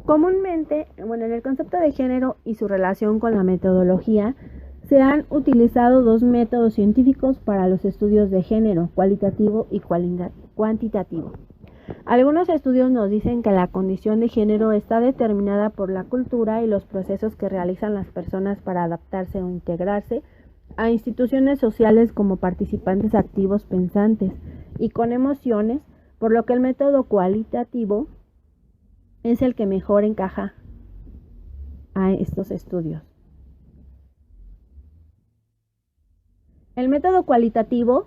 Comúnmente, en el concepto de género y su relación con la metodología, se han utilizado dos métodos científicos para los estudios de género, cualitativo y cuantitativo. Algunos estudios nos dicen que la condición de género está determinada por la cultura y los procesos que realizan las personas para adaptarse o integrarse a instituciones sociales como participantes activos pensantes y con emociones, por lo que el método cualitativo es el que mejor encaja a estos estudios. El método cualitativo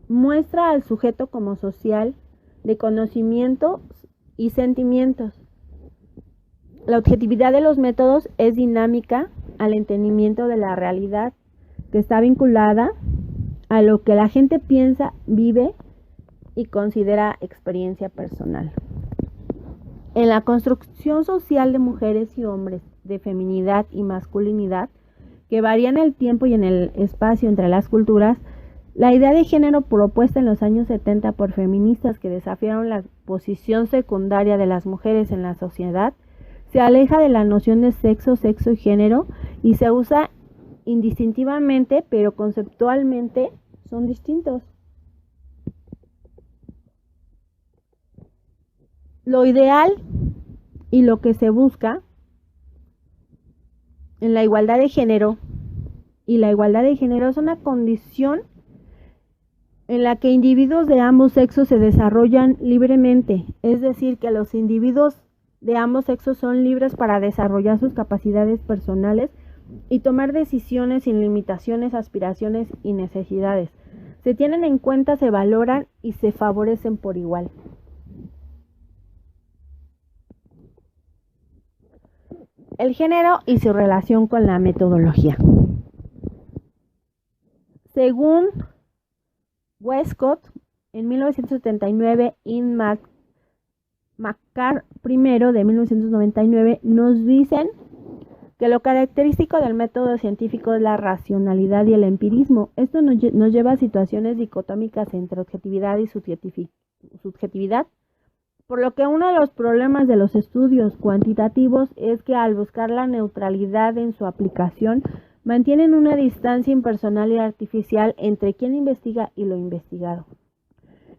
muestra al sujeto como social de conocimientos y sentimientos. La objetividad de los métodos es dinámica al entendimiento de la realidad, que está vinculada a lo que la gente piensa, vive y considera experiencia personal. En la construcción social de mujeres y hombres, de feminidad y masculinidad, que varía en el tiempo y en el espacio entre las culturas, la idea de género propuesta en los años 70 por feministas que desafiaron la posición secundaria de las mujeres en la sociedad se aleja de la noción de sexo y género y se usa indistintivamente, pero conceptualmente son distintos. Lo ideal y lo que se busca en la igualdad de género, y la igualdad de género es una condición en la que individuos de ambos sexos se desarrollan libremente, es decir, que los individuos de ambos sexos son libres para desarrollar sus capacidades personales y tomar decisiones sin limitaciones, aspiraciones y necesidades. Se tienen en cuenta, se valoran y se favorecen por igual. El género y su relación con la metodología. Según Westcott, en 1979, y McCart I de 1999, nos dicen que lo característico del método científico es la racionalidad y el empirismo. Esto nos lleva a situaciones dicotómicas entre objetividad y subjetividad, por lo que uno de los problemas de los estudios cuantitativos es que al buscar la neutralidad en su aplicación, mantienen una distancia impersonal y artificial entre quien investiga y lo investigado.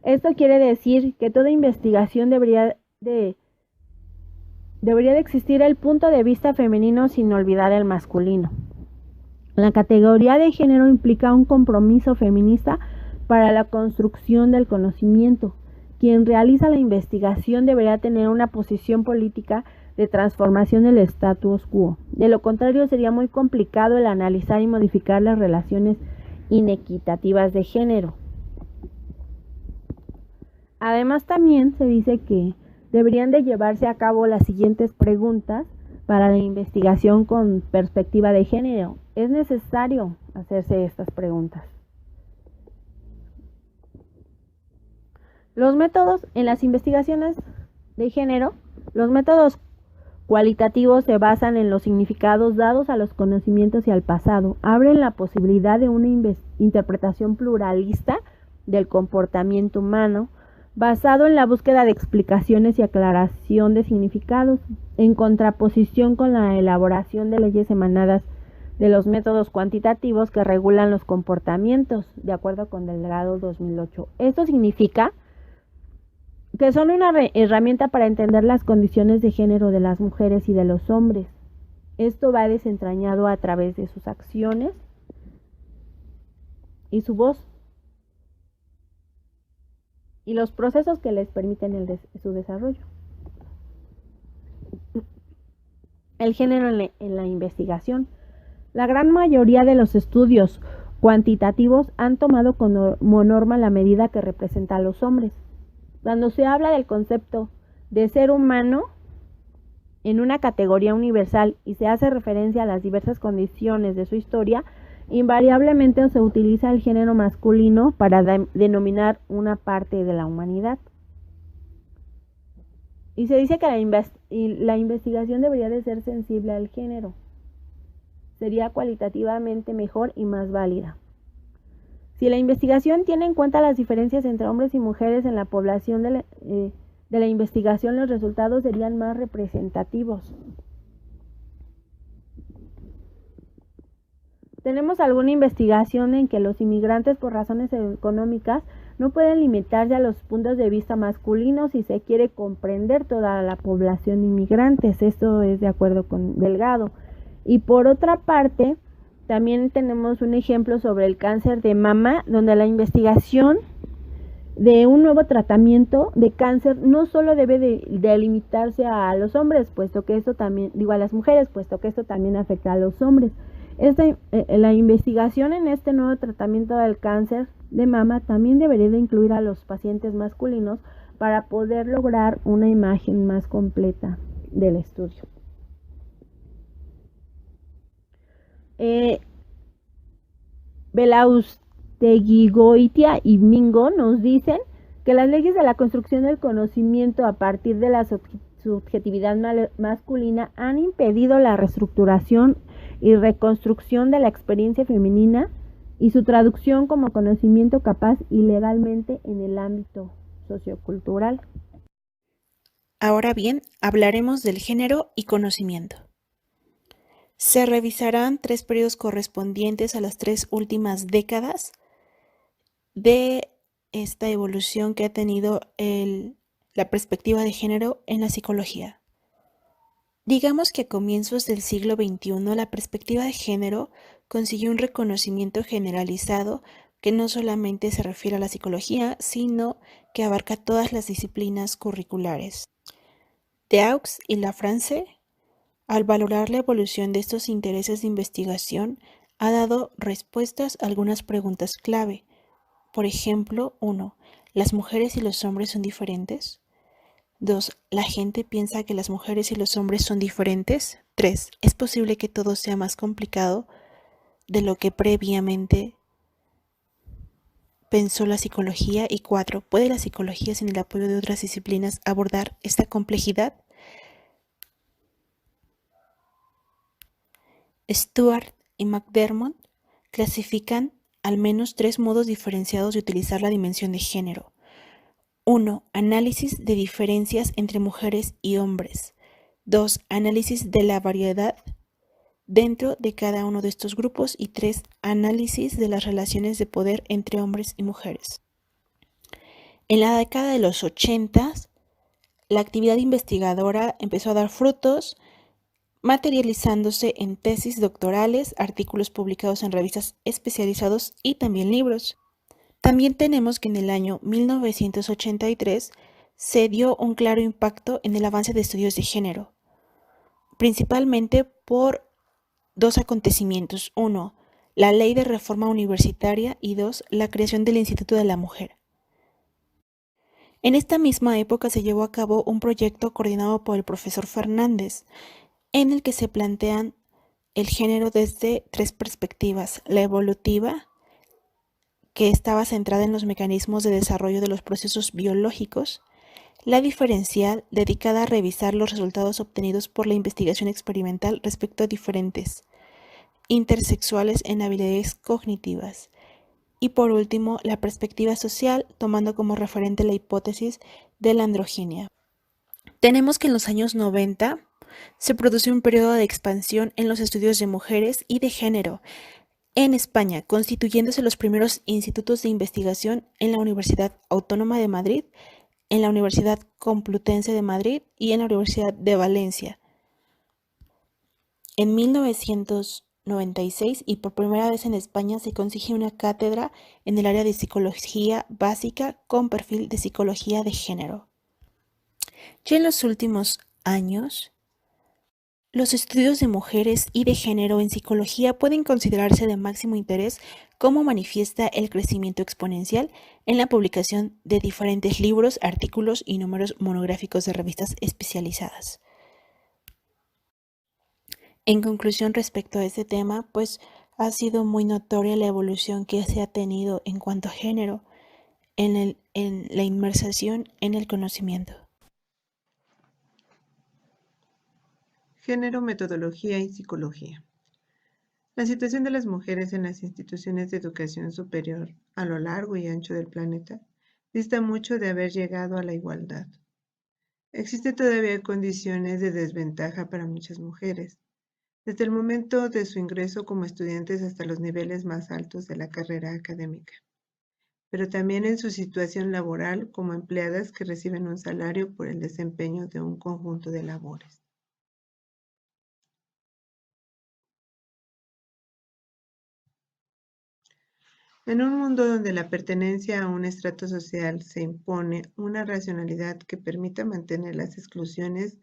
Esto quiere decir que toda investigación debería de existir el punto de vista femenino sin olvidar el masculino. La categoría de género implica un compromiso feminista para la construcción del conocimiento. Quien realiza la investigación debería tener una posición política de transformación del status quo. De lo contrario, sería muy complicado el analizar y modificar las relaciones inequitativas de género. Además, también se dice que deberían de llevarse a cabo las siguientes preguntas para la investigación con perspectiva de género. Es necesario hacerse estas preguntas. Los métodos en las investigaciones de género, los métodos cualitativos se basan en los significados dados a los conocimientos y al pasado. Abren la posibilidad de una interpretación pluralista del comportamiento humano, basado en la búsqueda de explicaciones y aclaración de significados, en contraposición con la elaboración de leyes emanadas de los métodos cuantitativos que regulan los comportamientos, de acuerdo con Delgado 2008. Esto significa que son una herramienta para entender las condiciones de género de las mujeres y de los hombres. Esto va desentrañado a través de sus acciones y su voz, y los procesos que les permiten su desarrollo. El género en la investigación. La gran mayoría de los estudios cuantitativos han tomado como norma la medida que representa a los hombres. Cuando se habla del concepto de ser humano en una categoría universal y se hace referencia a las diversas condiciones de su historia, invariablemente se utiliza el género masculino para denominar una parte de la humanidad. Y se dice que la investigación debería de ser sensible al género. Sería cualitativamente mejor y más válida. Si la investigación tiene en cuenta las diferencias entre hombres y mujeres en la población de la investigación los resultados serían más representativos. Tenemos alguna investigación en que los inmigrantes por razones económicas no pueden limitarse a los puntos de vista masculinos si se quiere comprender toda la población inmigrante. Esto es de acuerdo con Delgado. Y por otra parte, también tenemos un ejemplo sobre el cáncer de mama, donde la investigación de un nuevo tratamiento de cáncer no solo debe de limitarse a los hombres, puesto que esto también, a las mujeres, puesto que esto también afecta a los hombres. La investigación en este nuevo tratamiento del cáncer de mama también debería de incluir a los pacientes masculinos para poder lograr una imagen más completa del estudio. Belaustegui-Goitia y Mingo nos dicen que las leyes de la construcción del conocimiento a partir de la subjetividad masculina han impedido la reestructuración y reconstrucción de la experiencia femenina y su traducción como conocimiento capaz y legalmente en el ámbito sociocultural. Ahora bien, hablaremos del género y conocimiento. Se revisarán 3 periodos correspondientes a las 3 últimas décadas de esta evolución que ha tenido la perspectiva de género en la psicología. Digamos que a comienzos del siglo XXI la perspectiva de género consiguió un reconocimiento generalizado que no solamente se refiere a la psicología, sino que abarca todas las disciplinas curriculares. Deux y Lafrance, al valorar la evolución de estos intereses de investigación, ha dado respuestas a algunas preguntas clave. Por ejemplo, 1. ¿Las mujeres y los hombres son diferentes? 2. ¿La gente piensa que las mujeres y los hombres son diferentes? 3. ¿Es posible que todo sea más complicado de lo que previamente pensó la psicología? Y 4. ¿Puede la psicología, sin el apoyo de otras disciplinas, abordar esta complejidad? Stewart y McDermott clasifican al menos 3 modos diferenciados de utilizar la dimensión de género. 1. Análisis de diferencias entre mujeres y hombres. 2. Análisis de la variedad dentro de cada uno de estos grupos. Y 3. Análisis de las relaciones de poder entre hombres y mujeres. En la década de los 80, la actividad investigadora empezó a dar frutos, materializándose en tesis doctorales, artículos publicados en revistas especializados y también libros. También tenemos que en el año 1983 se dio un claro impacto en el avance de estudios de género, principalmente por 2 acontecimientos. 1. La Ley de Reforma Universitaria y 2. La creación del Instituto de la Mujer. En esta misma época se llevó a cabo un proyecto coordinado por el profesor Fernández, en el que se plantean el género desde 3 perspectivas: la evolutiva, que estaba centrada en los mecanismos de desarrollo de los procesos biológicos; la diferencial, dedicada a revisar los resultados obtenidos por la investigación experimental respecto a diferentes intersexuales en habilidades cognitivas; y por último, la perspectiva social, tomando como referente la hipótesis de la androginia. Tenemos que en los años 90 se produce un periodo de expansión en los estudios de mujeres y de género en España, constituyéndose los primeros institutos de investigación en la Universidad Autónoma de Madrid, en la Universidad Complutense de Madrid y en la Universidad de Valencia. En 1996, y por primera vez en España, se consigue una cátedra en el área de psicología básica con perfil de psicología de género. Ya en los últimos años, los estudios de mujeres y de género en psicología pueden considerarse de máximo interés, como manifiesta el crecimiento exponencial en la publicación de diferentes libros, artículos y números monográficos de revistas especializadas. En conclusión, respecto a este tema, pues ha sido muy notoria la evolución que se ha tenido en cuanto a género en la inmersión en el conocimiento. Género, metodología y psicología. La situación de las mujeres en las instituciones de educación superior a lo largo y ancho del planeta dista mucho de haber llegado a la igualdad. Existen todavía condiciones de desventaja para muchas mujeres, desde el momento de su ingreso como estudiantes hasta los niveles más altos de la carrera académica, pero también en su situación laboral como empleadas que reciben un salario por el desempeño de un conjunto de labores. En un mundo donde la pertenencia a un estrato social se impone una racionalidad que permita mantener las exclusiones,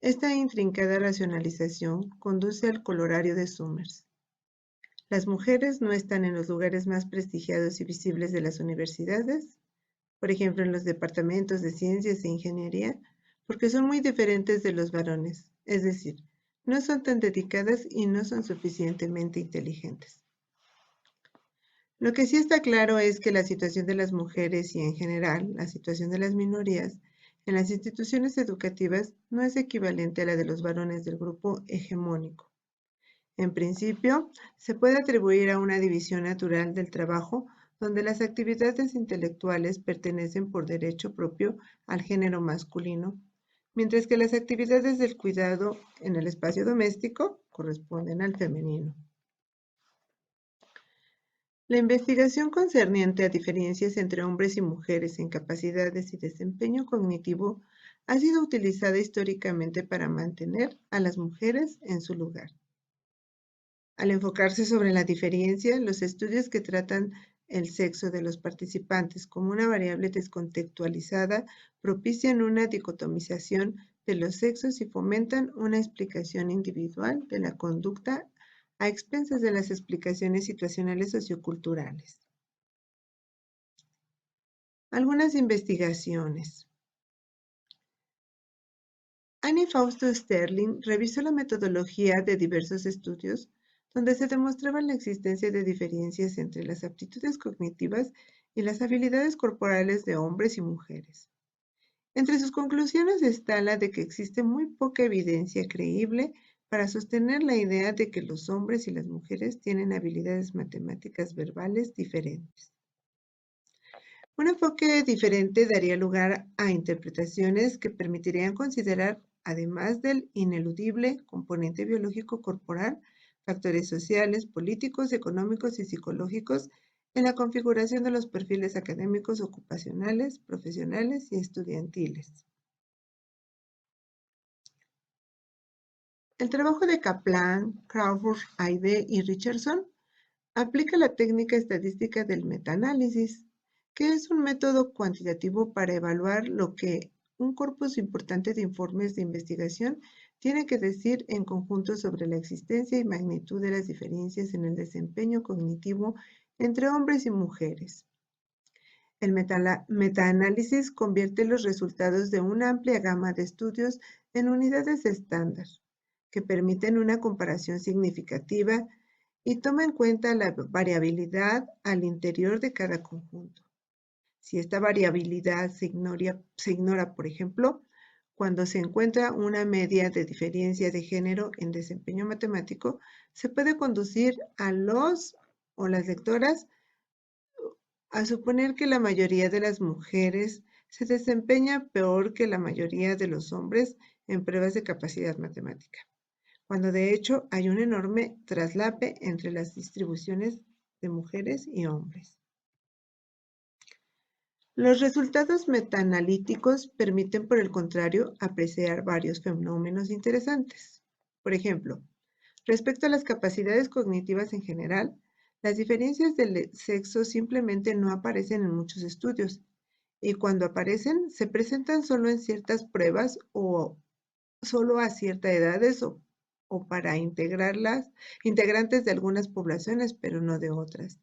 esta intrincada racionalización conduce al colorario de Summers. Las mujeres no están en los lugares más prestigiados y visibles de las universidades, por ejemplo en los departamentos de ciencias e ingeniería, porque son muy diferentes de los varones, es decir, no son tan dedicadas y no son suficientemente inteligentes. Lo que sí está claro es que la situación de las mujeres y en general la situación de las minorías en las instituciones educativas no es equivalente a la de los varones del grupo hegemónico. En principio, se puede atribuir a una división natural del trabajo donde las actividades intelectuales pertenecen por derecho propio al género masculino, mientras que las actividades del cuidado en el espacio doméstico corresponden al femenino. La investigación concerniente a diferencias entre hombres y mujeres en capacidades y desempeño cognitivo ha sido utilizada históricamente para mantener a las mujeres en su lugar. Al enfocarse sobre la diferencia, los estudios que tratan el sexo de los participantes como una variable descontextualizada propician una dicotomización de los sexos y fomentan una explicación individual de la conducta a expensas de las explicaciones situacionales socioculturales. Algunas investigaciones. Annie Fausto Sterling revisó la metodología de diversos estudios donde se demostraba la existencia de diferencias entre las aptitudes cognitivas y las habilidades corporales de hombres y mujeres. Entre sus conclusiones está la de que existe muy poca evidencia creíble para sostener la idea de que los hombres y las mujeres tienen habilidades matemáticas verbales diferentes. Un enfoque diferente daría lugar a interpretaciones que permitirían considerar, además del ineludible componente biológico corporal, factores sociales, políticos, económicos y psicológicos en la configuración de los perfiles académicos, ocupacionales, profesionales y estudiantiles. El trabajo de Kaplan, Crawford, Aide y Richardson aplica la técnica estadística del metaanálisis, que es un método cuantitativo para evaluar lo que un corpus importante de informes de investigación tiene que decir en conjunto sobre la existencia y magnitud de las diferencias en el desempeño cognitivo entre hombres y mujeres. El metaanálisis convierte los resultados de una amplia gama de estudios en unidades estándar, que permiten una comparación significativa y toma en cuenta la variabilidad al interior de cada conjunto. Si esta variabilidad se ignora, por ejemplo, cuando se encuentra una media de diferencia de género en desempeño matemático, se puede conducir a los o las lectoras a suponer que la mayoría de las mujeres se desempeña peor que la mayoría de los hombres en pruebas de capacidad matemática, cuando de hecho hay un enorme traslape entre las distribuciones de mujeres y hombres. Los resultados metaanalíticos permiten, por el contrario, apreciar varios fenómenos interesantes. Por ejemplo, respecto a las capacidades cognitivas en general, las diferencias del sexo simplemente no aparecen en muchos estudios, y cuando aparecen se presentan solo en ciertas pruebas o solo a ciertas edades o para integrantes de algunas poblaciones, pero no de otras.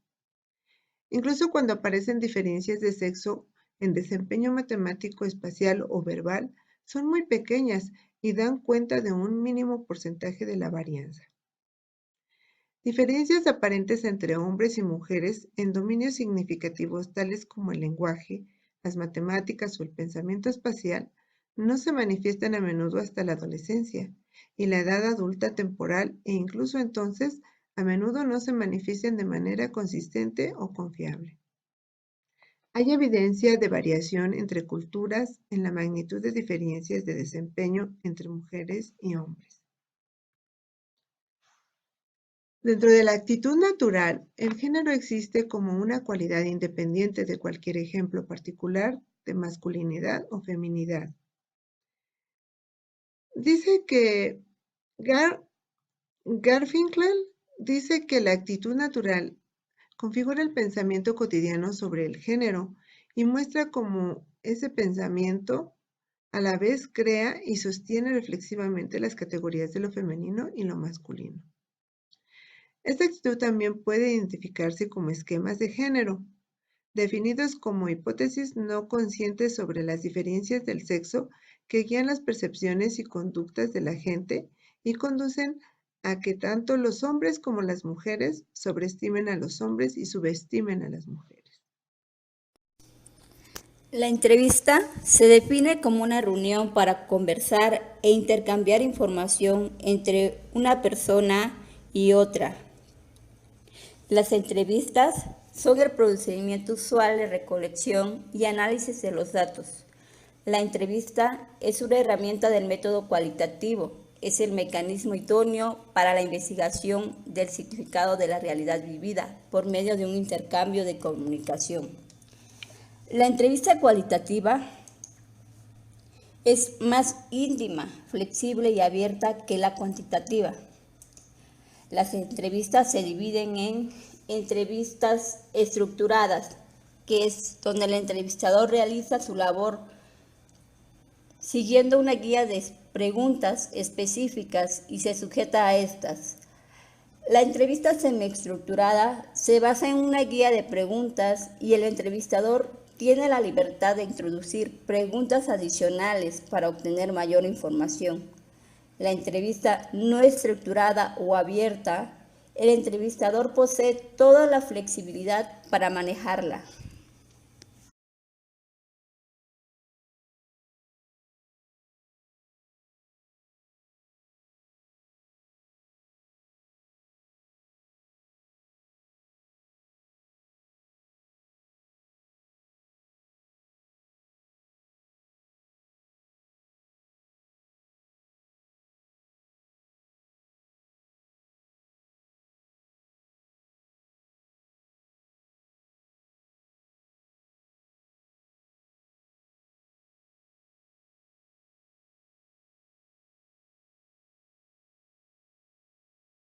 Incluso cuando aparecen diferencias de sexo en desempeño matemático, espacial o verbal, son muy pequeñas y dan cuenta de un mínimo porcentaje de la varianza. Diferencias aparentes entre hombres y mujeres en dominios significativos tales como el lenguaje, las matemáticas o el pensamiento espacial no se manifiestan a menudo hasta la adolescencia y la edad adulta temporal e incluso entonces a menudo no se manifiestan de manera consistente o confiable. Hay evidencia de variación entre culturas en la magnitud de diferencias de desempeño entre mujeres y hombres. Dentro de la actitud natural, el género existe como una cualidad independiente de cualquier ejemplo particular de masculinidad o feminidad. Dice que Garfinkel dice que la actitud natural configura el pensamiento cotidiano sobre el género y muestra cómo ese pensamiento a la vez crea y sostiene reflexivamente las categorías de lo femenino y lo masculino. Esta actitud también puede identificarse como esquemas de género, definidos como hipótesis no conscientes sobre las diferencias del sexo que guían las percepciones y conductas de la gente y conducen a que tanto los hombres como las mujeres sobreestimen a los hombres y subestimen a las mujeres. La entrevista se define como una reunión para conversar e intercambiar información entre una persona y otra. Las entrevistas son el procedimiento usual de recolección y análisis de los datos. La entrevista es una herramienta del método cualitativo. Es el mecanismo idóneo para la investigación del significado de la realidad vivida por medio de un intercambio de comunicación. La entrevista cualitativa es más íntima, flexible y abierta que la cuantitativa. Las entrevistas se dividen en entrevistas estructuradas, que es donde el entrevistador realiza su labor siguiendo una guía de preguntas específicas y se sujeta a estas. La entrevista semiestructurada se basa en una guía de preguntas y el entrevistador tiene la libertad de introducir preguntas adicionales para obtener mayor información. La entrevista no estructurada o abierta, el entrevistador posee toda la flexibilidad para manejarla.